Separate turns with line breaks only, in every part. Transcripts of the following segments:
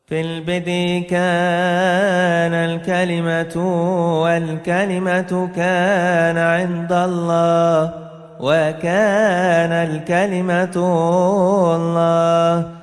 في البدء كان الكلمة والكلمة كان عند الله وكان الكلمة الله.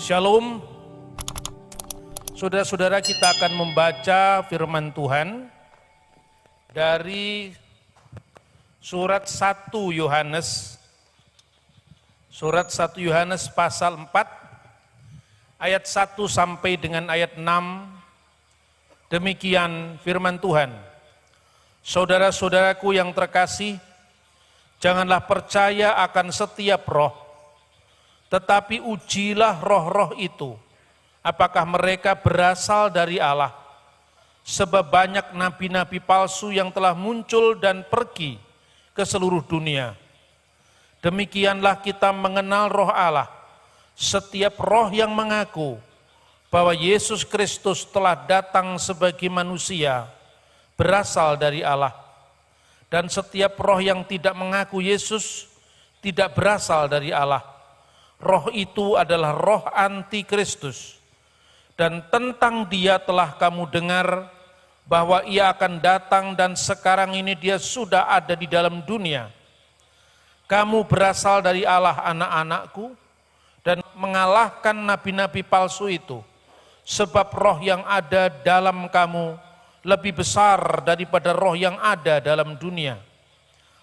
Shalom, saudara-saudara, kita akan membaca firman Tuhan dari surat 1 Yohanes, pasal 4, ayat 1 sampai dengan ayat 6, demikian firman Tuhan. Saudara-saudaraku yang terkasih, janganlah percaya akan setiap roh, tetapi ujilah roh-roh itu, apakah mereka berasal dari Allah. Sebab banyak nabi-nabi palsu yang telah muncul dan pergi ke seluruh dunia. Demikianlah kita mengenal roh Allah. Setiap roh yang mengaku bahwa Yesus Kristus telah datang sebagai manusia berasal dari Allah. Dan setiap roh yang tidak mengaku Yesus tidak berasal dari Allah. Roh itu adalah roh antikristus, dan tentang dia telah kamu dengar bahwa ia akan datang dan sekarang ini dia sudah ada di dalam dunia. Kamu berasal dari Allah, anak-anakku, dan mengalahkan nabi-nabi palsu itu, sebab roh yang ada dalam kamu lebih besar daripada roh yang ada dalam dunia.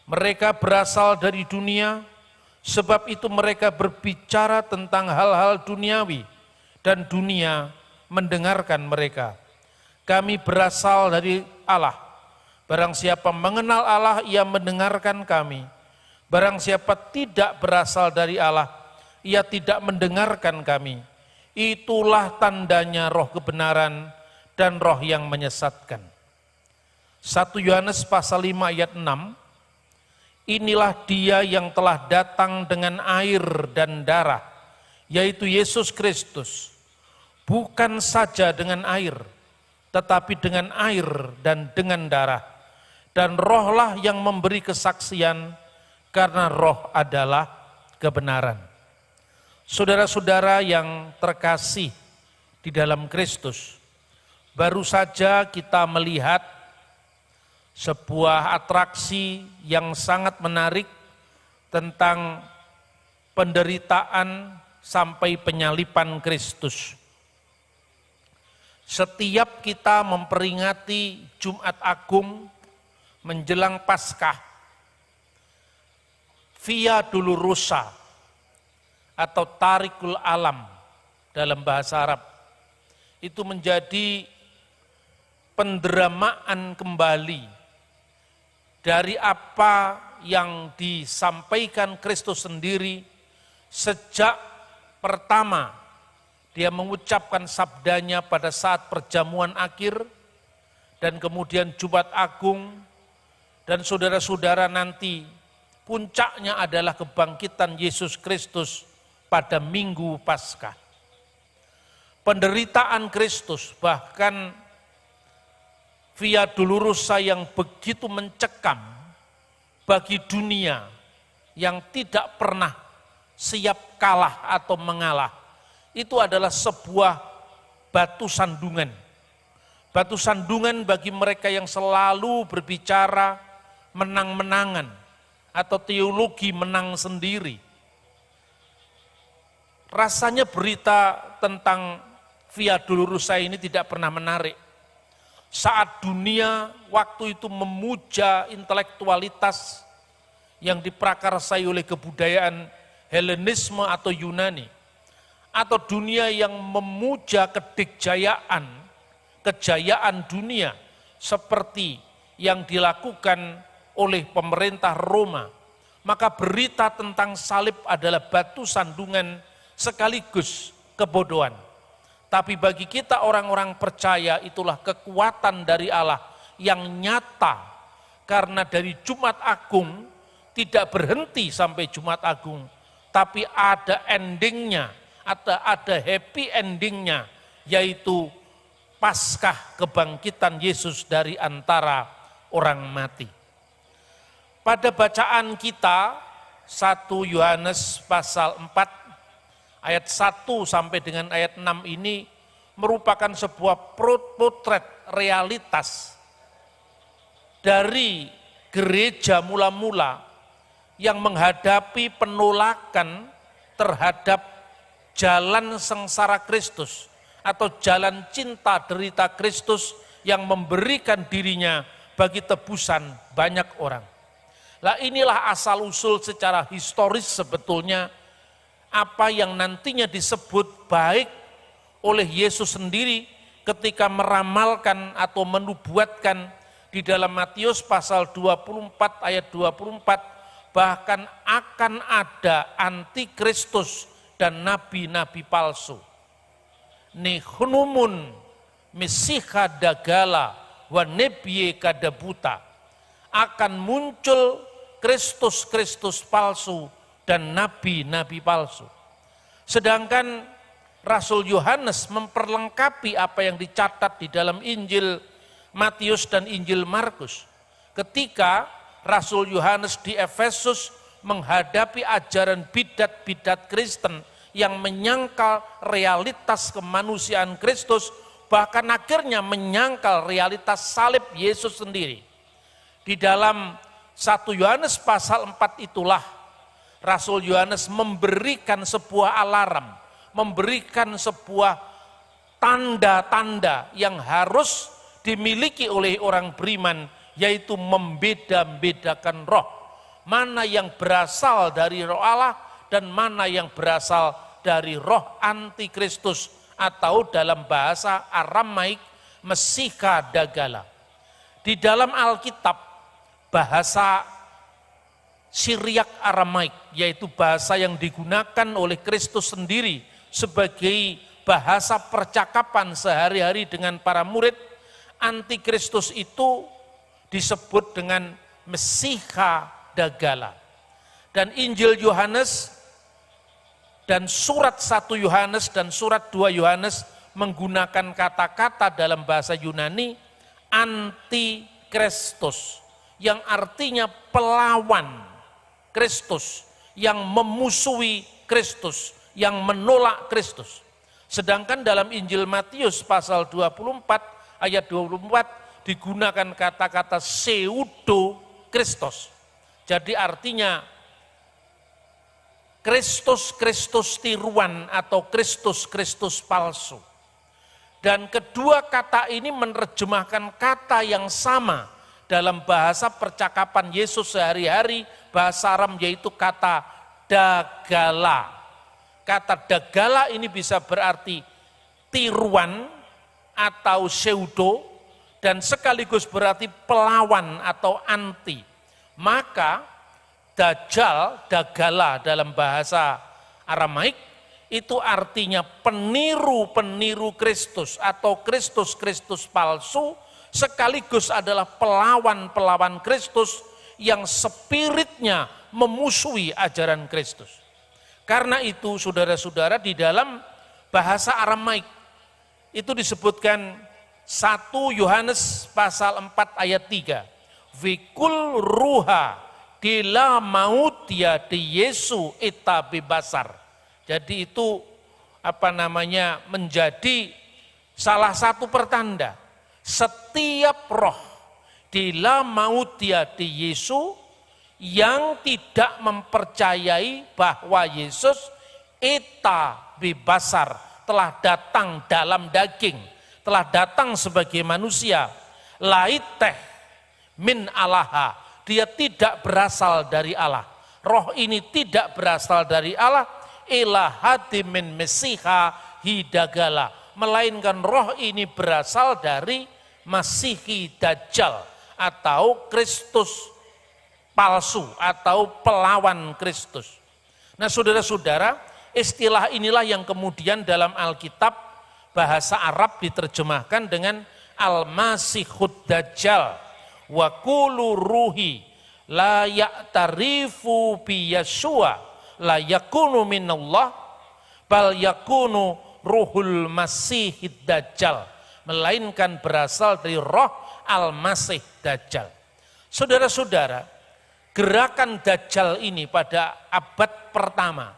Mereka berasal dari dunia, sebab itu mereka berbicara tentang hal-hal duniawi dan dunia mendengarkan mereka. Kami berasal dari Allah. Barang siapa mengenal Allah, ia mendengarkan kami. Barang siapa tidak berasal dari Allah, ia tidak mendengarkan kami. Itulah tandanya roh kebenaran dan roh yang menyesatkan. 1 Yohanes pasal 5 ayat 6. Inilah dia yang telah datang dengan air dan darah, yaitu Yesus Kristus. Bukan saja dengan air, tetapi dengan air dan dengan darah. Dan rohlah yang memberi kesaksian, karena roh adalah kebenaran. Saudara-saudara yang terkasih di dalam Kristus, baru saja kita melihat sebuah atraksi yang sangat menarik tentang penderitaan sampai penyaliban Kristus. Setiap kita memperingati Jumat Agung menjelang Paskah, Via Dolorosa atau Tarikul Alam dalam bahasa Arab, itu menjadi pendramaan kembali dari apa yang disampaikan Kristus sendiri sejak pertama dia mengucapkan sabdanya pada saat perjamuan akhir, dan kemudian Jumat Agung, dan saudara-saudara nanti puncaknya adalah kebangkitan Yesus Kristus pada Minggu Paskah. Penderitaan Kristus, bahkan Via Dolorosa yang begitu mencekam bagi dunia yang tidak pernah siap kalah atau mengalah, itu adalah sebuah batu sandungan. Batu sandungan bagi mereka yang selalu berbicara menang-menangan atau teologi menang sendiri. Rasanya berita tentang Via Dolorosa ini tidak pernah menarik. Saat dunia waktu itu memuja intelektualitas yang diprakarsai oleh kebudayaan Helenisme atau Yunani, atau dunia yang memuja kejayaan dunia seperti yang dilakukan oleh pemerintah Roma, maka berita tentang salib adalah batu sandungan sekaligus kebodohan. Tapi bagi kita orang-orang percaya itulah kekuatan dari Allah yang nyata. Karena dari Jumat Agung tidak berhenti sampai Jumat Agung, tapi ada endingnya, ada happy endingnya, yaitu Paskah kebangkitan Yesus dari antara orang mati. Pada bacaan kita 1 Yohanes pasal 4 ayat 1 sampai dengan ayat 6 ini merupakan sebuah potret realitas dari gereja mula-mula yang menghadapi penolakan terhadap jalan sengsara Kristus atau jalan cinta derita Kristus yang memberikan dirinya bagi tebusan banyak orang. Lah inilah asal usul secara historis sebetulnya apa yang nantinya disebut baik oleh Yesus sendiri ketika meramalkan atau menubuatkan di dalam Matius pasal 24 ayat 24, bahkan akan ada antikristus dan nabi-nabi palsu. Nihnumun mesiha dagala wa nebye kadabuta, akan muncul Kristus-Kristus palsu dan nabi-nabi palsu. Sedangkan Rasul Yohanes memperlengkapi apa yang dicatat di dalam Injil Matius dan Injil Markus. Ketika Rasul Yohanes di Efesus menghadapi ajaran bidat-bidat Kristen yang menyangkal realitas kemanusiaan Kristus, bahkan akhirnya menyangkal realitas salib Yesus sendiri. Di dalam 1 Yohanes pasal 4 itulah Rasul Yohanes memberikan sebuah alarm, memberikan sebuah tanda-tanda yang harus dimiliki oleh orang beriman, yaitu membeda-bedakan roh. Mana yang berasal dari roh Allah dan mana yang berasal dari roh antikristus atau dalam bahasa Aramaik Mesiha Dagala. Di dalam Alkitab bahasa Syriak Aramaik, yaitu bahasa yang digunakan oleh Kristus sendiri sebagai bahasa percakapan sehari-hari dengan para murid, antikristus itu disebut dengan Mesiha Dagala. Dan Injil Yohanes dan surat 1 Yohanes dan surat 2 Yohanes menggunakan kata-kata dalam bahasa Yunani antikristus, yang artinya pelawan Kristus, yang memusuhi Kristus, yang menolak Kristus. Sedangkan dalam Injil Matius pasal 24 ayat 24 digunakan kata-kata pseudo Kristus. Jadi artinya Kristus tiruan atau Kristus palsu. Dan kedua kata ini menerjemahkan kata yang sama dalam bahasa percakapan Yesus sehari-hari, bahasa Aram, yaitu kata dagala. Kata dagala ini bisa berarti tiruan atau pseudo, dan sekaligus berarti pelawan atau anti. Maka dajjal, dagala dalam bahasa Aramaik itu artinya peniru-peniru Kristus atau Kristus palsu, sekaligus adalah pelawan-pelawan Kristus yang spiritnya memusuhi ajaran Kristus. Karena itu saudara-saudara, di dalam bahasa Aramaik itu disebutkan 1 Yohanes pasal 4 ayat 3. Vikul ruha dila mautia di Yesu ita bebasar. Jadi itu menjadi salah satu pertanda. Setiap roh dila mautia di Yesus yang tidak mempercayai bahwa Yesus ita bebasar telah datang dalam daging, telah datang sebagai manusia, laiteh min alaha, dia tidak berasal dari Allah. Roh ini tidak berasal dari Allah, ilahati min mesiha hidagala, melainkan roh ini berasal dari Masihi Dajjal atau Kristus palsu atau pelawan Kristus. Nah saudara-saudara, istilah inilah yang kemudian dalam Alkitab bahasa Arab diterjemahkan dengan Al-Masihud Dajjal wa qulu ruhi la ya'tarifu bi Yashua la yakunu minallah bal yakunu ruhul Masihid Dajjal, melainkan berasal dari roh Al-Masih Dajjal. Saudara-saudara, gerakan Dajjal ini pada abad pertama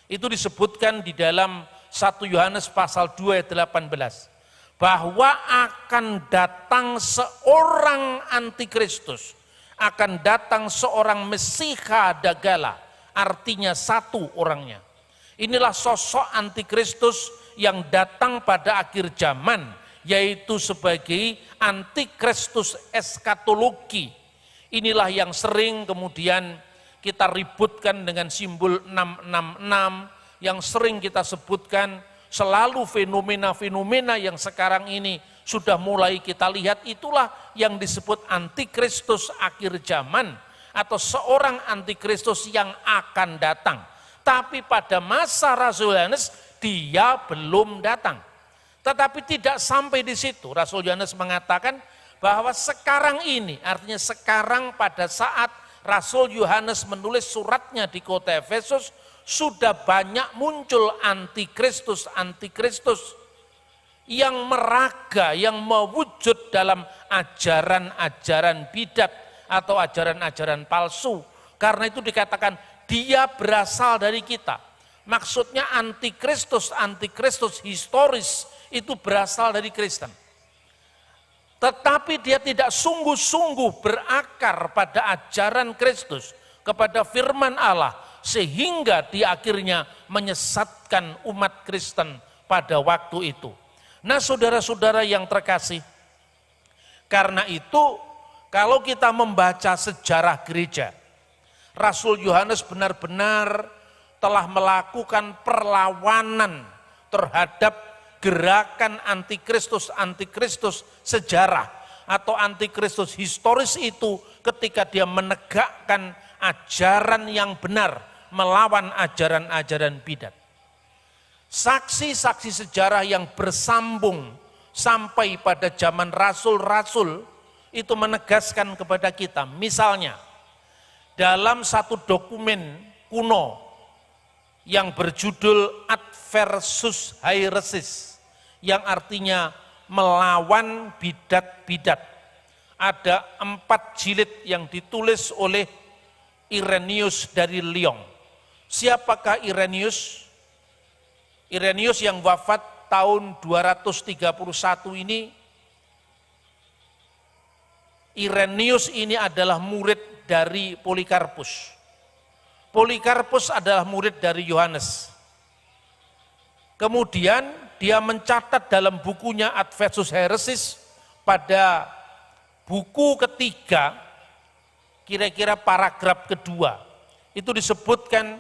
itu disebutkan di dalam 1 Yohanes pasal 2 ayat 18 bahwa akan datang seorang antikristus, akan datang seorang Mesiha Dagala, artinya satu orangnya. Inilah sosok antikristus yang datang pada akhir zaman, yaitu sebagai antikristus eskatologi. Inilah yang sering kemudian kita ributkan dengan simbol 666, yang sering kita sebutkan selalu fenomena-fenomena yang sekarang ini sudah mulai kita lihat, itulah yang disebut antikristus akhir zaman atau seorang antikristus yang akan datang. Tapi pada masa Rasul Yohanes dia belum datang. Tetapi tidak sampai di situ. Rasul Yohanes mengatakan bahwa sekarang ini, artinya sekarang pada saat Rasul Yohanes menulis suratnya di kota Efesus, sudah banyak muncul antikristus yang meraga, yang mewujud dalam ajaran-ajaran bidat atau ajaran-ajaran palsu. Karena itu dikatakan dia berasal dari kita. Maksudnya antikristus historis itu berasal dari Kristen. Tetapi dia tidak sungguh-sungguh berakar pada ajaran Kristus, kepada firman Allah, sehingga di akhirnya menyesatkan umat Kristen pada waktu itu. Nah, saudara-saudara yang terkasih, karena itu kalau kita membaca sejarah gereja, Rasul Yohanes benar-benar telah melakukan perlawanan terhadap gerakan antikristus sejarah atau antikristus historis itu ketika dia menegakkan ajaran yang benar melawan ajaran-ajaran bidat. Saksi-saksi sejarah yang bersambung sampai pada zaman rasul-rasul itu menegaskan kepada kita, misalnya dalam satu dokumen kuno yang berjudul Adversus Haeresis, yang artinya melawan bidat-bidat. Ada 4 jilid yang ditulis oleh Irenaeus dari Lyon. Siapakah Irenaeus? Irenaeus yang wafat tahun 231 ini. Irenaeus ini adalah murid dari Polikarpus. Polikarpus adalah murid dari Yohanes. Kemudian dia mencatat dalam bukunya Adversus Haeresis pada buku ketiga, kira-kira paragraf kedua, itu disebutkan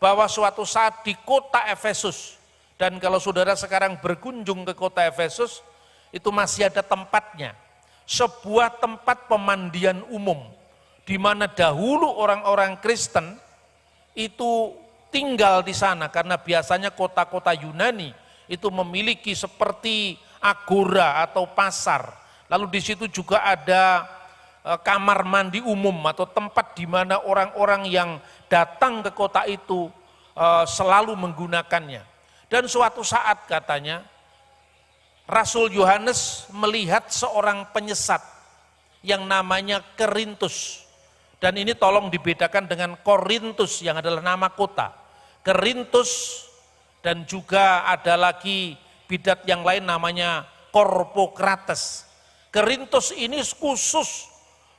bahwa suatu saat di kota Efesus, dan kalau saudara sekarang berkunjung ke kota Efesus, itu masih ada tempatnya, sebuah tempat pemandian umum, di mana dahulu orang-orang Kristen itu tinggal di sana, karena biasanya kota-kota Yunani itu memiliki seperti agora atau pasar. Lalu di situ juga ada kamar mandi umum atau tempat di mana orang-orang yang datang ke kota itu selalu menggunakannya. Dan suatu saat katanya Rasul Yohanes melihat seorang penyesat yang namanya Kerintus. Dan ini tolong dibedakan dengan Korintus yang adalah nama kota. Kerintus dan juga ada lagi bidat yang lain namanya Korpokrates. Kerintus ini khusus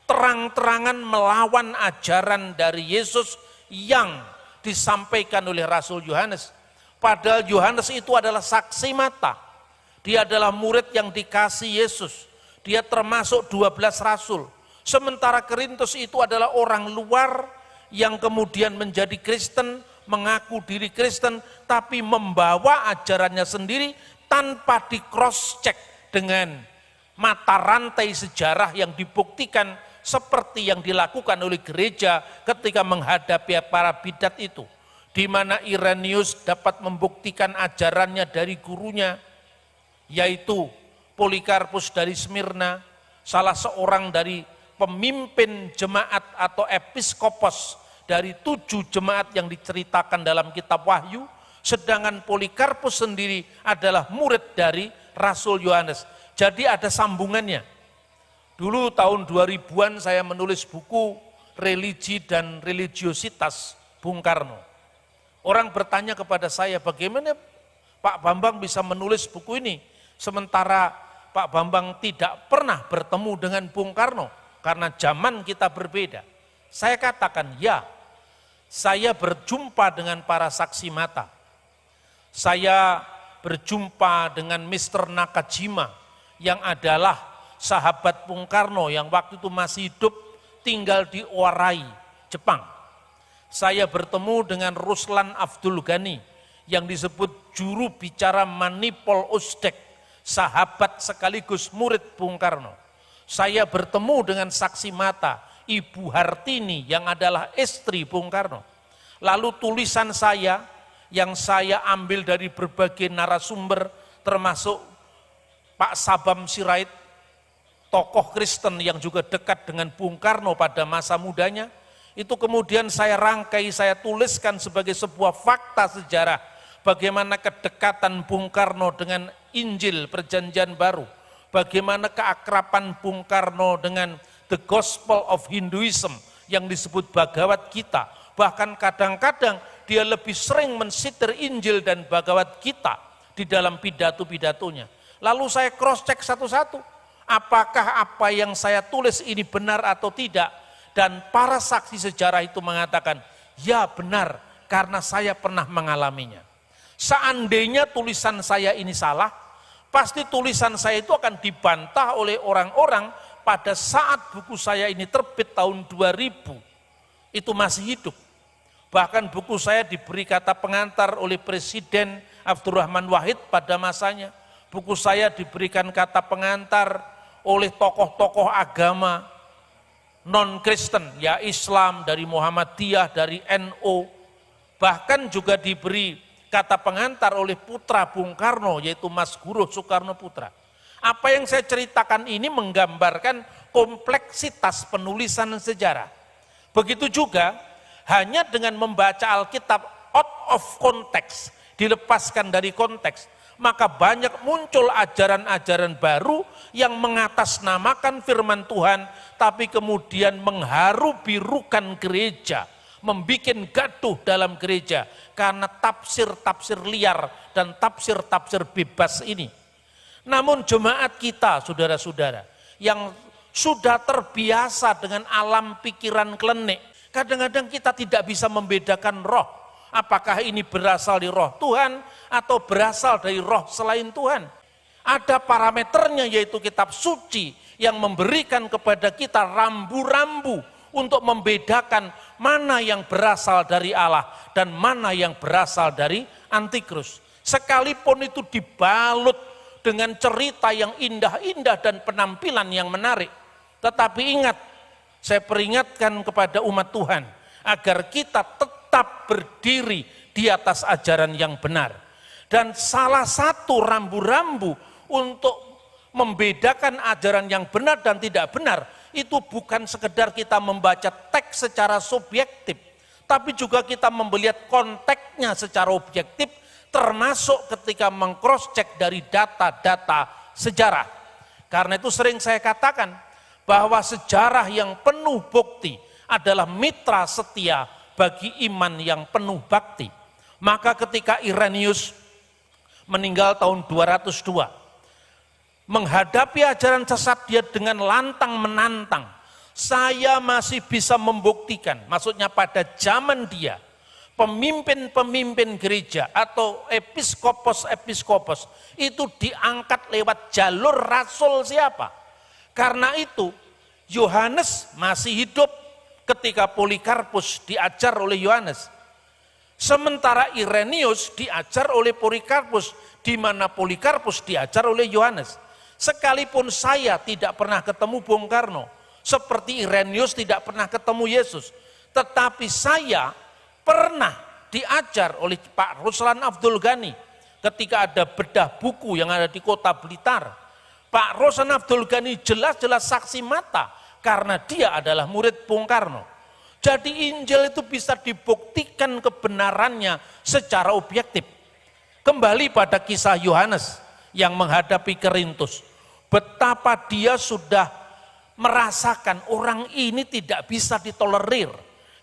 terang-terangan melawan ajaran dari Yesus yang disampaikan oleh Rasul Yohanes. Padahal Yohanes itu adalah saksi mata. Dia adalah murid yang dikasih Yesus. Dia termasuk 12 rasul. Sementara Kerintus itu adalah orang luar yang kemudian menjadi Kristen, mengaku diri Kristen, tapi membawa ajarannya sendiri tanpa di cross check dengan mata rantai sejarah yang dibuktikan seperti yang dilakukan oleh gereja ketika menghadapi para bidat itu. di mana Irenaeus dapat membuktikan ajarannya dari gurunya, yaitu Polikarpus dari Smyrna, salah seorang dari pemimpin jemaat atau episkopos dari 7 jemaat yang diceritakan dalam kitab Wahyu, sedangkan Polikarpus sendiri adalah murid dari Rasul Yohanes. Jadi ada sambungannya. Dulu tahun 2000-an saya menulis buku Religi dan Religiositas Bung Karno. Orang bertanya kepada saya, bagaimana Pak Bambang bisa menulis buku ini, sementara Pak Bambang tidak pernah bertemu dengan Bung Karno, karena zaman kita berbeda. Saya katakan, ya, saya berjumpa dengan para saksi mata. Saya berjumpa dengan Mr. Nakajima, yang adalah sahabat Bung Karno yang waktu itu masih hidup, tinggal di Owarai, Jepang. Saya bertemu dengan Ruslan Abdul Ghani, yang disebut juru bicara Manipol Uzdek, sahabat sekaligus murid Bung Karno. Saya bertemu dengan saksi mata Ibu Hartini yang adalah istri Bung Karno. Lalu tulisan saya yang saya ambil dari berbagai narasumber, termasuk Pak Sabam Sirait, tokoh Kristen yang juga dekat dengan Bung Karno pada masa mudanya, itu kemudian saya rangkai, saya tuliskan sebagai sebuah fakta sejarah bagaimana kedekatan Bung Karno dengan Injil Perjanjian Baru, bagaimana keakraban Bung Karno dengan The Gospel of Hinduism yang disebut Bhagavad Gita. Bahkan kadang-kadang dia lebih sering mensitir Injil dan Bhagavad Gita di dalam pidato-pidatonya. Lalu saya cross check satu-satu, apakah apa yang saya tulis ini benar atau tidak. Dan para saksi sejarah itu mengatakan, ya benar, karena saya pernah mengalaminya. Seandainya tulisan saya ini salah, pasti tulisan saya itu akan dibantah oleh orang-orang pada saat buku saya ini terbit tahun 2000, itu masih hidup. Bahkan buku saya diberi kata pengantar oleh Presiden Abdurrahman Wahid pada masanya. Buku saya diberikan kata pengantar oleh tokoh-tokoh agama non-Kristen, ya Islam, dari Muhammadiyah, dari NU, bahkan juga diberi kata pengantar oleh putra Bung Karno, yaitu Mas Guruh Soekarno Putra. Apa yang saya ceritakan ini menggambarkan kompleksitas penulisan sejarah. Begitu juga, hanya dengan membaca Alkitab out of context, dilepaskan dari konteks, maka banyak muncul ajaran-ajaran baru yang mengatasnamakan firman Tuhan, tapi kemudian mengharu-birukan gereja, membuat gaduh dalam gereja, karena tafsir-tafsir liar dan tafsir-tafsir bebas ini. Namun jemaat kita, saudara-saudara, yang sudah terbiasa dengan alam pikiran klenik, kadang-kadang kita tidak bisa membedakan roh. Apakah ini berasal dari roh Tuhan atau berasal dari roh selain Tuhan? Ada parameternya, yaitu kitab suci yang memberikan kepada kita rambu-rambu untuk membedakan mana yang berasal dari Allah dan mana yang berasal dari antikristus. Sekalipun itu dibalut dengan cerita yang indah-indah dan penampilan yang menarik. Tetapi ingat, saya peringatkan kepada umat Tuhan agar kita tetap berdiri di atas ajaran yang benar. Dan salah satu rambu-rambu untuk membedakan ajaran yang benar dan tidak benar, itu bukan sekedar kita membaca teks secara subjektif, tapi juga kita melihat konteksnya secara objektif, termasuk ketika meng-cross-check dari data-data sejarah. Karena itu sering saya katakan bahwa sejarah yang penuh bukti adalah mitra setia bagi iman yang penuh bakti. Maka ketika Irenaeus meninggal tahun 202, menghadapi ajaran sesat dia dengan lantang menantang. Saya masih bisa membuktikan, maksudnya pada zaman dia, pemimpin-pemimpin gereja atau episkopos-episkopos itu diangkat lewat jalur rasul siapa? Karena itu Yohanes masih hidup ketika Polikarpus diajar oleh Yohanes. Sementara Irenaeus diajar oleh Polikarpus, di mana Polikarpus diajar oleh Yohanes. Sekalipun saya tidak pernah ketemu Bung Karno, seperti Irenaeus tidak pernah ketemu Yesus, tetapi saya pernah diajar oleh Pak Ruslan Abdul Ghani ketika ada bedah buku yang ada di kota Blitar. Pak Ruslan Abdul Ghani jelas-jelas saksi mata karena dia adalah murid Bung Karno. Jadi Injil itu bisa dibuktikan kebenarannya secara objektif. Kembali pada kisah Yohanes yang menghadapi Korintus. Betapa dia sudah merasakan orang ini tidak bisa ditolerir.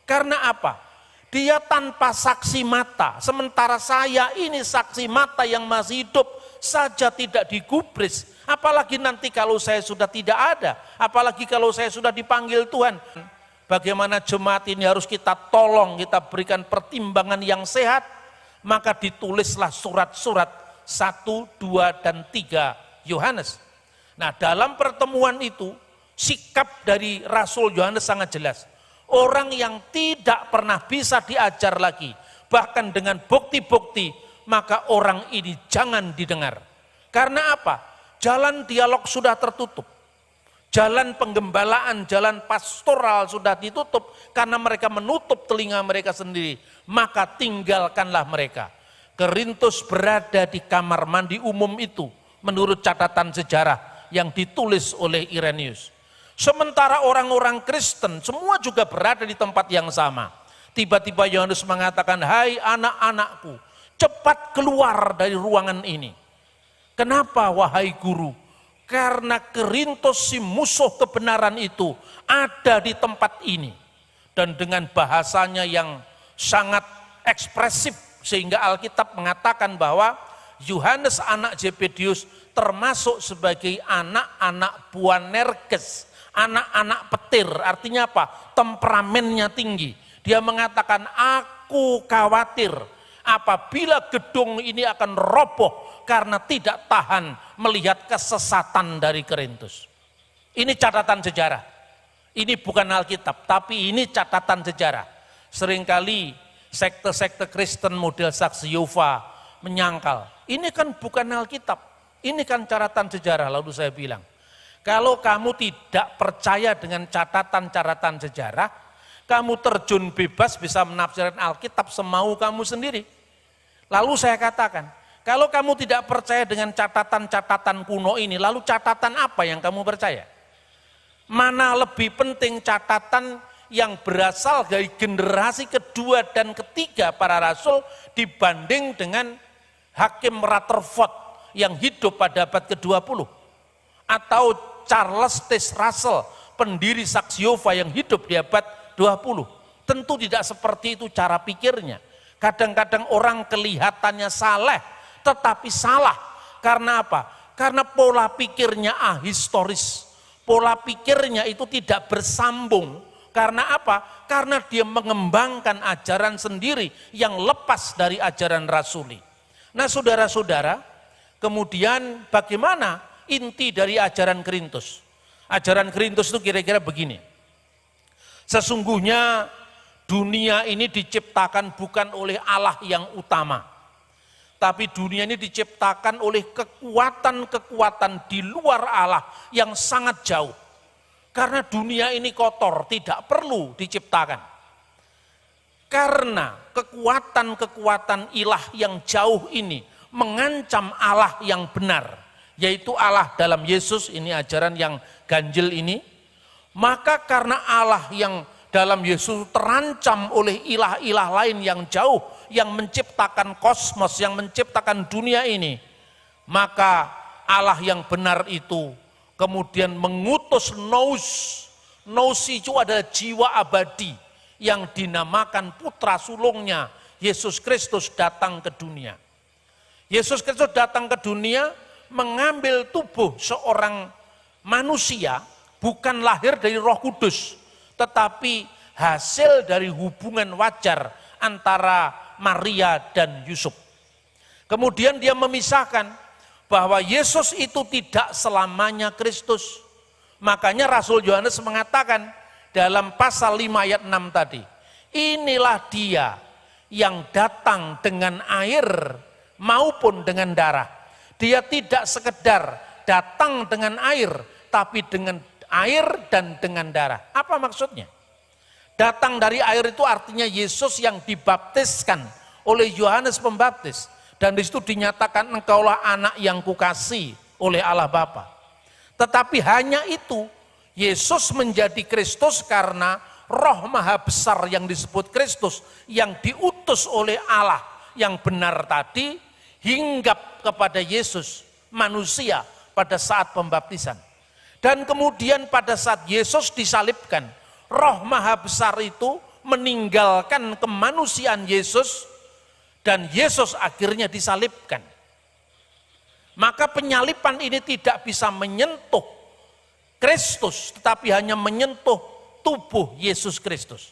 Karena apa? Dia tanpa saksi mata. Sementara saya ini saksi mata yang masih hidup saja tidak digubris. Apalagi nanti kalau saya sudah tidak ada. Apalagi kalau saya sudah dipanggil Tuhan. Bagaimana jemaat ini harus kita tolong, kita berikan pertimbangan yang sehat. Maka ditulislah surat-surat 1, 2, dan 3 Yohanes. Nah, dalam pertemuan itu sikap dari Rasul Yohanes sangat jelas. Orang yang tidak pernah bisa diajar lagi, bahkan dengan bukti-bukti, maka orang ini jangan didengar. Karena apa? Jalan dialog sudah tertutup. Jalan penggembalaan, jalan pastoral sudah ditutup karena mereka menutup telinga mereka sendiri. Maka tinggalkanlah mereka. Korintus berada di kamar mandi umum itu menurut catatan sejarah yang ditulis oleh Irenaeus. Sementara orang-orang Kristen semua juga berada di tempat yang sama. Tiba-tiba Yohanes mengatakan, "Hai anak-anakku, cepat keluar dari ruangan ini." Kenapa wahai guru? Karena Korintus si musuh kebenaran itu ada di tempat ini. Dan dengan bahasanya yang sangat ekspresif sehingga Alkitab mengatakan bahwa Yohanes anak Zebedius termasuk sebagai anak-anak Boanerges, anak-anak petir. Artinya apa? Temperamennya tinggi. Dia mengatakan, aku khawatir apabila gedung ini akan roboh karena tidak tahan melihat kesesatan dari Korintus. Ini catatan sejarah. Ini bukan Alkitab, tapi ini catatan sejarah. Seringkali sekte-sekte Kristen model Saksi Yehova menyangkal. Ini kan bukan Alkitab, ini kan catatan sejarah. Lalu saya bilang, kalau kamu tidak percaya dengan catatan-catatan sejarah, kamu terjun bebas bisa menafsirkan Alkitab semau kamu sendiri. Lalu saya katakan, kalau kamu tidak percaya dengan catatan-catatan kuno ini, lalu catatan apa yang kamu percaya? Mana lebih penting catatan yang berasal dari generasi kedua dan ketiga para rasul dibanding dengan Hakim Rutherford yang hidup pada abad ke-20? Atau Charles Taze Russell, pendiri Saksi Yehova yang hidup di abad 20? Tentu tidak seperti itu cara pikirnya. Kadang-kadang orang kelihatannya saleh, tetapi salah. Karena apa? Karena pola pikirnya ahistoris. Pola pikirnya itu tidak bersambung. Karena apa? Karena dia mengembangkan ajaran sendiri yang lepas dari ajaran rasuli. Nah saudara-saudara, kemudian bagaimana inti dari ajaran Korintus? Ajaran Korintus itu kira-kira begini. Sesungguhnya dunia ini diciptakan bukan oleh Allah yang utama. Tapi dunia ini diciptakan oleh kekuatan-kekuatan di luar Allah yang sangat jauh. Karena dunia ini kotor, tidak perlu diciptakan. Karena kekuatan-kekuatan ilah yang jauh ini mengancam Allah yang benar. Yaitu Allah dalam Yesus, ini ajaran yang ganjil ini. Maka karena Allah yang dalam Yesus terancam oleh ilah-ilah lain yang jauh, yang menciptakan kosmos, yang menciptakan dunia ini, maka Allah yang benar itu kemudian mengutus nous. Nous itu adalah jiwa abadi yang dinamakan putra sulungnya, Yesus Kristus datang ke dunia. Yesus Kristus datang ke dunia mengambil tubuh seorang manusia, bukan lahir dari Roh Kudus, tetapi hasil dari hubungan wajar antara Maria dan Yusuf. Kemudian dia memisahkan bahwa Yesus itu tidak selamanya Kristus. Makanya Rasul Yohanes mengatakan dalam pasal 5 ayat 6 tadi, inilah dia yang datang dengan air maupun dengan darah. Dia tidak sekedar datang dengan air, tapi dengan air dan dengan darah. Apa maksudnya? Datang dari air itu artinya Yesus yang dibaptiskan oleh Yohanes Pembaptis. Dan di situ dinyatakan engkaulah anak yang kukasihi oleh Allah Bapa. Tetapi hanya itu, Yesus menjadi Kristus karena Roh Maha Besar yang disebut Kristus, yang diutus oleh Allah yang benar tadi, hinggap kepada Yesus, manusia pada saat pembaptisan. Dan kemudian pada saat Yesus disalibkan, Roh Maha Besar itu meninggalkan kemanusiaan Yesus, dan Yesus akhirnya disalibkan. Maka penyalipan ini tidak bisa menyentuh Kristus, tetapi hanya menyentuh tubuh Yesus Kristus.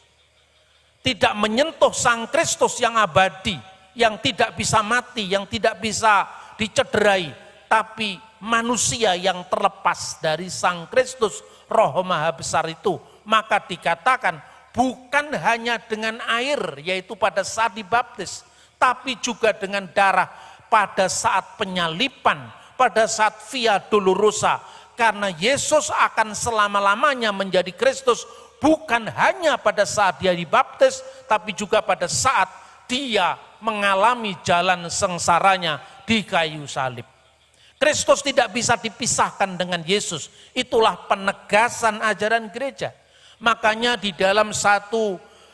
Tidak menyentuh Sang Kristus yang abadi, yang tidak bisa mati, yang tidak bisa dicederai, tapi manusia yang terlepas dari Sang Kristus, Roh Maha Besar itu. Maka dikatakan bukan hanya dengan air, yaitu pada saat dibaptis, tapi juga dengan darah pada saat penyalipan, pada saat Via Dolorosa. Karena Yesus akan selama-lamanya menjadi Kristus, bukan hanya pada saat dia dibaptis, tapi juga pada saat dia mengalami jalan sengsaranya di kayu salib. Kristus tidak bisa dipisahkan dengan Yesus. Itulah penegasan ajaran gereja. Makanya di dalam 1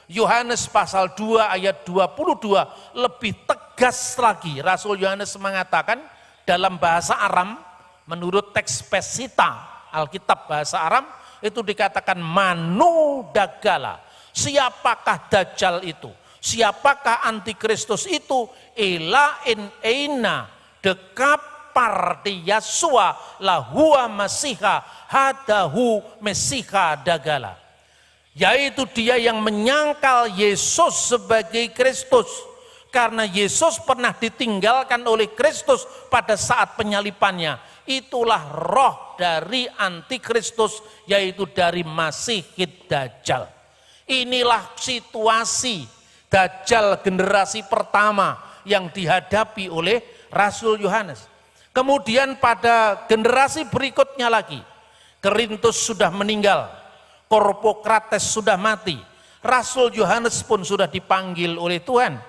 Yohanes pasal 2 ayat 22 lebih tegas lagi. Rasul Yohanes mengatakan dalam bahasa Aram, menurut teks Pesita, Alkitab bahasa Aram, itu dikatakan Manu Dagala. Siapakah Dajjal itu? Siapakah antikristus itu? Ela in eina dekapar di Yasua lahua masiha hadahu mesiha dagala. Yaitu dia yang menyangkal Yesus sebagai Kristus. Karena Yesus pernah ditinggalkan oleh Kristus pada saat penyalipannya. Itulah roh dari antikristus, yaitu dari Masihid Dajjal. Inilah situasi Dajjal generasi pertama yang dihadapi oleh Rasul Yohanes. Kemudian pada generasi berikutnya lagi, Korintus sudah meninggal, Korpokrates sudah mati, Rasul Yohanes pun sudah dipanggil oleh Tuhan.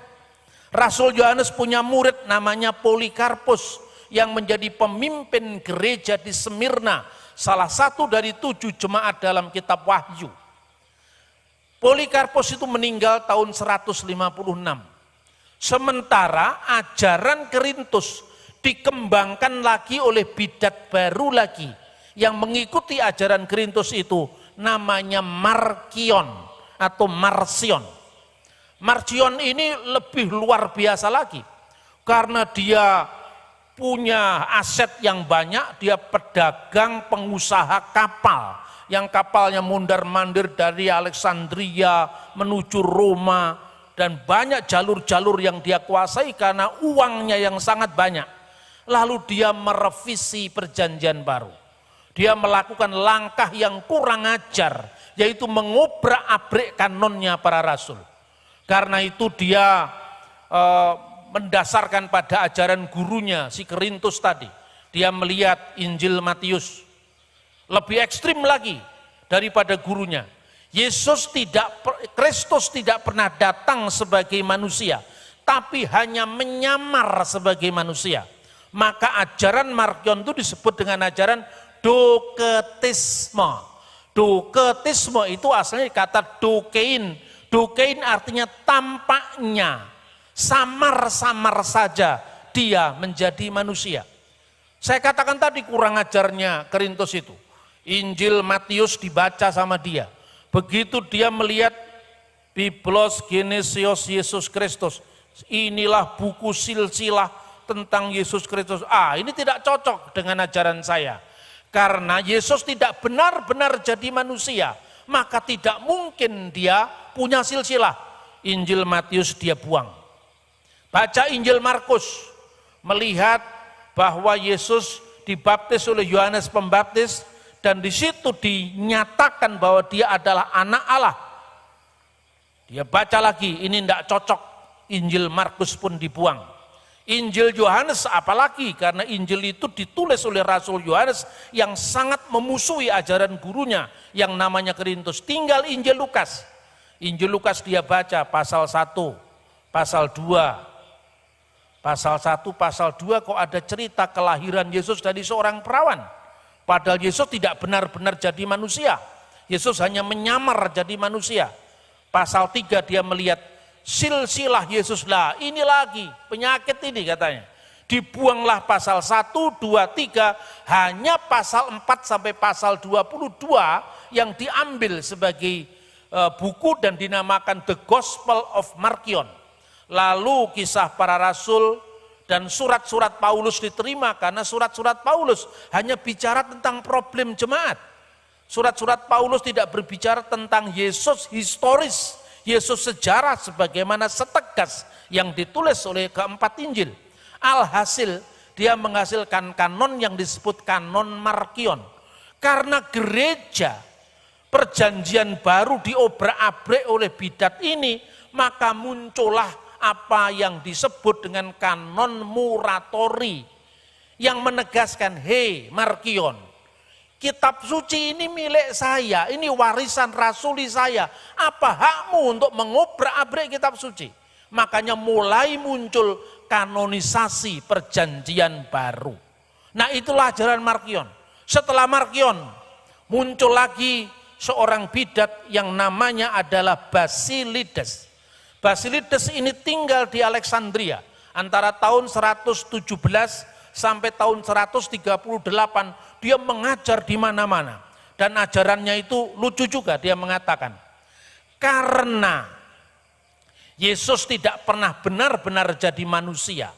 Rasul Yohanes punya murid namanya Polikarpus, yang menjadi pemimpin gereja di Smyrna, salah satu dari 7 jemaat dalam kitab Wahyu. Polikarpus itu meninggal tahun 156. Sementara ajaran Korintus dikembangkan lagi oleh bidat baru lagi, yang mengikuti ajaran Korintus itu namanya Markion atau Marsion. Marsion ini lebih luar biasa lagi, karena dia punya aset yang banyak, dia pedagang pengusaha kapal, yang kapalnya mondar-mandir dari Alexandria menuju Roma, dan banyak jalur-jalur yang dia kuasai karena uangnya yang sangat banyak. Lalu dia merevisi perjanjian baru. Dia melakukan langkah yang kurang ajar, yaitu mengobrak-abrik kanonnya para rasul. Karena itu dia mendasarkan pada ajaran gurunya si Korintus tadi. Dia melihat Injil Matius lebih ekstrim lagi daripada gurunya. Kristus tidak pernah datang sebagai manusia, tapi hanya menyamar sebagai manusia. Maka ajaran Markion itu disebut dengan ajaran doketisme. Doketisme itu asalnya kata dokein. Dokein artinya tampaknya, samar-samar saja dia menjadi manusia. Saya katakan tadi kurang ajarnya Korintus itu. Injil Matius dibaca sama dia. Begitu dia melihat Biblos Genesios Yesus Kristus, inilah buku silsilah tentang Yesus Kristus. Ini tidak cocok dengan ajaran saya. Karena Yesus tidak benar-benar jadi manusia, maka tidak mungkin dia punya silsilah. Injil Matius dia buang. Baca Injil Markus, melihat bahwa Yesus dibaptis oleh Yohanes Pembaptis, dan di situ dinyatakan bahwa dia adalah anak Allah. Dia baca lagi, ini tidak cocok. Injil Markus pun dibuang. Injil Yohanes apalagi, karena Injil itu ditulis oleh Rasul Yohanes yang sangat memusuhi ajaran gurunya yang namanya Korintus. Tinggal Injil Lukas. Injil Lukas dia baca pasal 1, pasal 2, pasal 1, pasal 2 kok ada cerita kelahiran Yesus dari seorang perawan. Padahal Yesus tidak benar-benar jadi manusia. Yesus hanya menyamar jadi manusia. Pasal 3 dia melihat silsilah Yesus, lah ini lagi penyakit ini katanya. Dibuanglah pasal 1, 2, 3, hanya pasal 4 sampai pasal 22 yang diambil sebagai buku dan dinamakan The Gospel of Markion. Lalu kisah para rasul dan surat-surat Paulus diterima karena surat-surat Paulus hanya bicara tentang problem jemaat. Surat-surat Paulus tidak berbicara tentang Yesus historis, Yesus sejarah sebagaimana setegas yang ditulis oleh keempat Injil. Alhasil dia menghasilkan kanon yang disebut kanon Markion. Karena gereja perjanjian baru diobrak-abrik oleh bidat ini, maka muncullah apa yang disebut dengan kanon Muratori yang menegaskan, hei Markion, kitab suci ini milik saya, ini warisan rasuli saya, apa hakmu untuk mengobrak-abrik kitab suci? Makanya mulai muncul kanonisasi perjanjian baru. Nah itulah ajaran Markion. Setelah Markion muncul lagi seorang bidat yang namanya adalah Basilides. Basilides ini tinggal di Alexandria antara tahun 117 sampai tahun 138. Dia mengajar di mana-mana dan ajarannya itu lucu juga. Dia mengatakan karena Yesus tidak pernah benar-benar jadi manusia,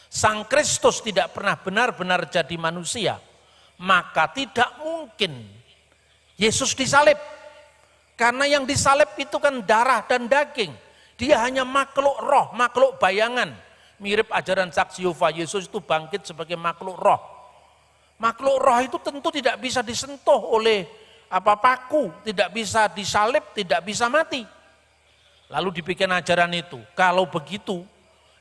Sang Kristus tidak pernah benar-benar jadi manusia, maka tidak mungkin Yesus disalib. Karena yang disalib itu kan darah dan daging. Dia hanya makhluk roh, makhluk bayangan. Mirip ajaran saksi Yehova, Yesus itu bangkit sebagai makhluk roh. Makhluk roh itu tentu tidak bisa disentuh oleh paku, tidak bisa disalib, tidak bisa mati. Lalu dibikin ajaran itu, kalau begitu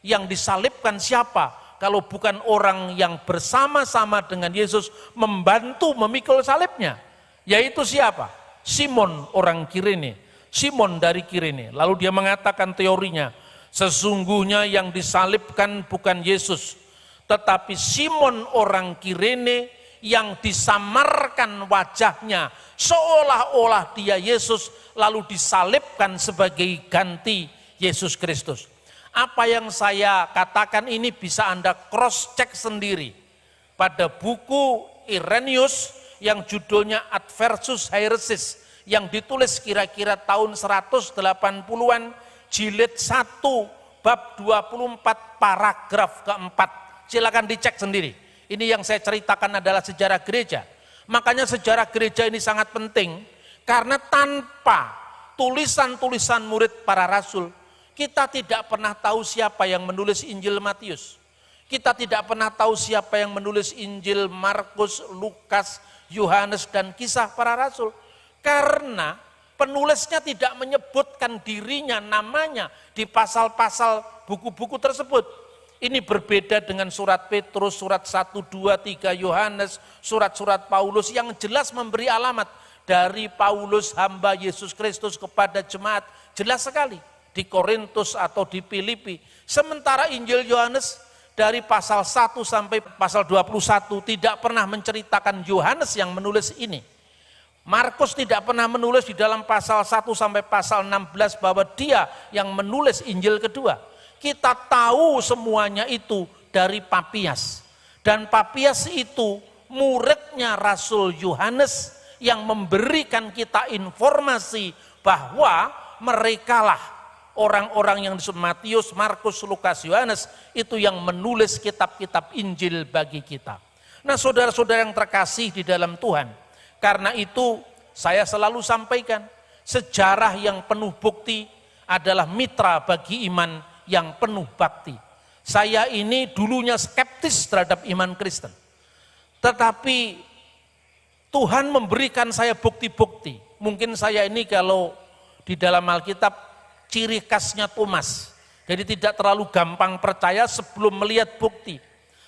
yang disalibkan siapa? Kalau bukan orang yang bersama-sama dengan Yesus membantu memikul salibnya. Yaitu siapa? Simon orang Kirene, Simon dari Kirene. Lalu dia mengatakan teorinya, sesungguhnya yang disalibkan bukan Yesus, tetapi Simon orang Kirene yang disamarkan wajahnya seolah-olah dia Yesus, lalu disalibkan sebagai ganti Yesus Kristus. Apa yang saya katakan ini bisa Anda cross check sendiri pada buku Irenaeus yang judulnya Adversus Haeresis yang ditulis kira-kira tahun 180-an, jilid 1 bab 24 paragraf keempat. Silakan dicek sendiri. Ini yang saya ceritakan adalah sejarah gereja. Makanya sejarah gereja ini sangat penting, karena tanpa tulisan-tulisan murid para rasul, kita tidak pernah tahu siapa yang menulis Injil Matius. Kita tidak pernah tahu siapa yang menulis Injil Markus, Lukas, Yohanes, dan kisah para rasul. Karena penulisnya tidak menyebutkan dirinya, namanya di pasal-pasal buku-buku tersebut. Ini berbeda dengan surat Petrus, surat 1, 2, 3 Yohanes, surat-surat Paulus yang jelas memberi alamat dari Paulus hamba Yesus Kristus kepada jemaat, jelas sekali di Korintus atau di Filipi. Sementara Injil Yohanes dari pasal 1 sampai pasal 21 tidak pernah menceritakan Yohanes yang menulis ini. Markus tidak pernah menulis di dalam pasal 1 sampai pasal 16 bahwa dia yang menulis Injil kedua. Kita tahu semuanya itu dari Papias. Dan Papias itu muridnya Rasul Yohanes yang memberikan kita informasi bahwa merekalah orang-orang yang disebut Matius, Markus, Lukas, Yohanes itu yang menulis kitab-kitab Injil bagi kita. Nah saudara-saudara yang terkasih di dalam Tuhan, karena itu saya selalu sampaikan sejarah yang penuh bukti adalah mitra bagi iman yang penuh bakti. Saya ini dulunya skeptis terhadap iman Kristen. Tetapi Tuhan memberikan saya bukti-bukti. Mungkin saya ini kalau di dalam Alkitab ciri khasnya Thomas. Jadi tidak terlalu gampang percaya sebelum melihat bukti.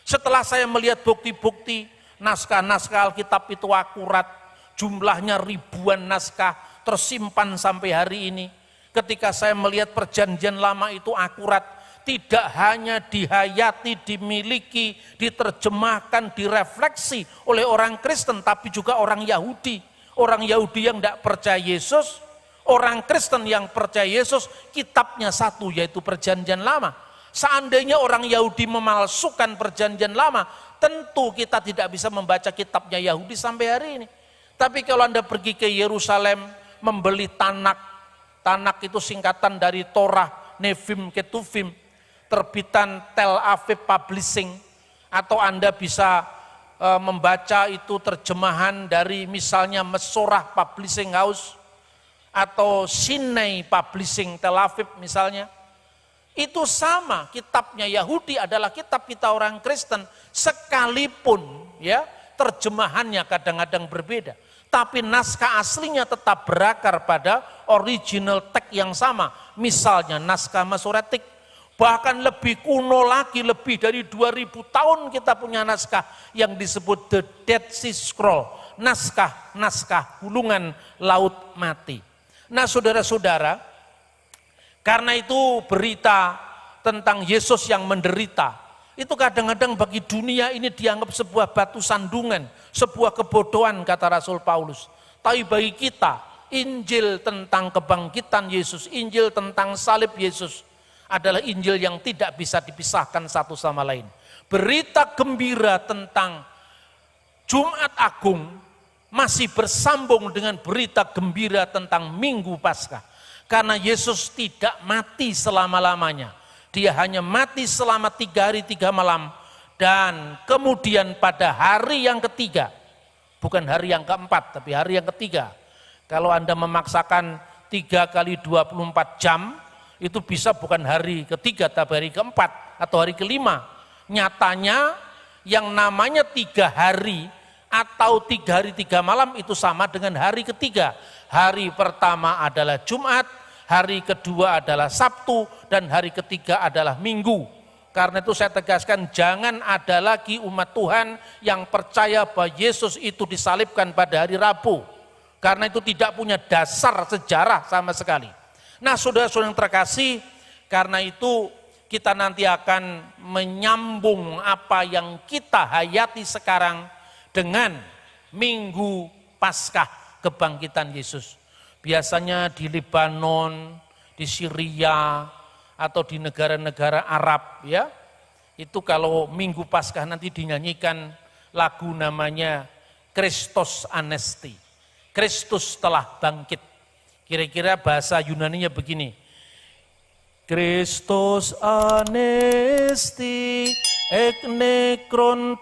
Setelah saya melihat bukti-bukti, naskah-naskah Alkitab itu akurat, jumlahnya ribuan naskah tersimpan sampai hari ini. Ketika saya melihat perjanjian lama itu akurat, tidak hanya dihayati, dimiliki, diterjemahkan, direfleksi oleh orang Kristen, tapi juga orang Yahudi. Orang Yahudi yang tidak percaya Yesus, orang Kristen yang percaya Yesus, kitabnya satu, yaitu Perjanjian Lama. Seandainya orang Yahudi memalsukan Perjanjian Lama, tentu kita tidak bisa membaca kitabnya Yahudi sampai hari ini. Tapi kalau Anda pergi ke Yerusalem, membeli Tanak, Tanak itu singkatan dari Torah, Nevim, Ketuvim, terbitan Tel Aviv Publishing, atau Anda bisa membaca itu terjemahan dari misalnya Mesorah Publishing House, atau Sinai Publishing Tel Aviv misalnya. Itu sama, kitabnya Yahudi adalah kitab kita orang Kristen, sekalipun ya terjemahannya kadang-kadang berbeda. Tapi naskah aslinya tetap berakar pada original text yang sama. Misalnya naskah Masoretik, bahkan lebih kuno lagi, lebih dari 2000 tahun kita punya naskah yang disebut The Dead Sea Scroll, naskah gulungan laut mati. Nah saudara-saudara, karena itu berita tentang Yesus yang menderita, itu kadang-kadang bagi dunia ini dianggap sebuah batu sandungan, sebuah kebodohan kata Rasul Paulus. Tapi bagi kita, Injil tentang kebangkitan Yesus, Injil tentang salib Yesus adalah Injil yang tidak bisa dipisahkan satu sama lain. Berita gembira tentang Jumat Agung masih bersambung dengan berita gembira tentang Minggu Paskah. Karena Yesus tidak mati selama-lamanya. Dia hanya mati selama 3 hari 3 malam. Dan kemudian pada hari yang ketiga, bukan hari yang keempat, tapi hari yang ketiga. Kalau Anda memaksakan 3 kali 24 jam, itu bisa bukan hari ketiga, tapi hari keempat atau hari kelima. Nyatanya yang namanya 3 hari atau 3 hari 3 malam itu sama dengan hari ketiga. Hari pertama adalah Jumat, hari kedua adalah Sabtu, dan hari ketiga adalah Minggu. Karena itu saya tegaskan, jangan ada lagi umat Tuhan yang percaya bahwa Yesus itu disalibkan pada hari Rabu. Karena itu tidak punya dasar sejarah sama sekali. Nah saudara-saudara yang terkasih, karena itu kita nanti akan menyambung apa yang kita hayati sekarang dengan Minggu Paskah kebangkitan Yesus. Biasanya di Lebanon, di Syria, atau di negara-negara Arab ya, itu kalau Minggu Paskah nanti dinyanyikan lagu namanya Christos Anesti, Kristus telah bangkit. Kira-kira bahasa Yunaninya begini, Christos Anesti ek nekron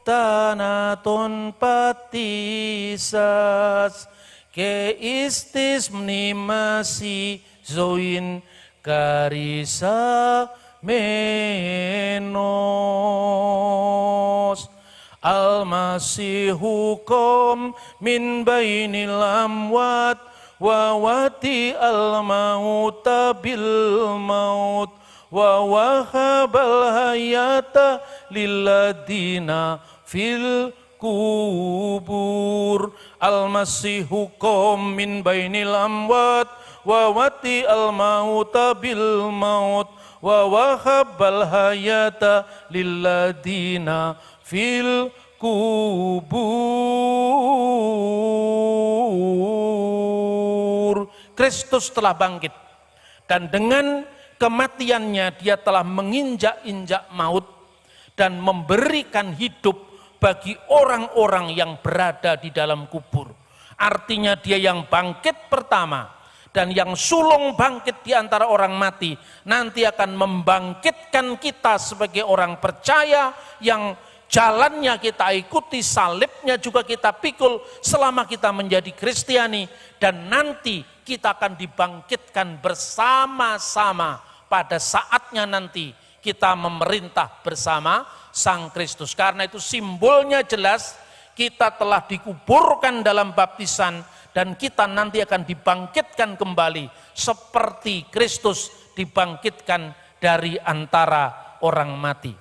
Thanaton patisas ke istis mnimasi zoin karisa menos almasihukum min bainil amwat wa wati al mauta bil maut wa wahabal hayata lilladina fil kubur al-masihukum min bainil amwat wa wati al-mauta bil maut wa wahabal hayata lilladina fil kubur. Kristus telah bangkit dan dengan kematiannya dia telah menginjak-injak maut dan memberikan hidup bagi orang-orang yang berada di dalam kubur. Artinya dia yang bangkit pertama dan yang sulung bangkit di antara orang mati nanti akan membangkitkan kita sebagai orang percaya yang jalannya kita ikuti, salibnya juga kita pikul selama kita menjadi Kristiani, dan nanti kita akan dibangkitkan bersama-sama pada saatnya nanti kita memerintah bersama Sang Kristus. Karena itu simbolnya jelas, kita telah dikuburkan dalam baptisan dan kita nanti akan dibangkitkan kembali seperti Kristus dibangkitkan dari antara orang mati.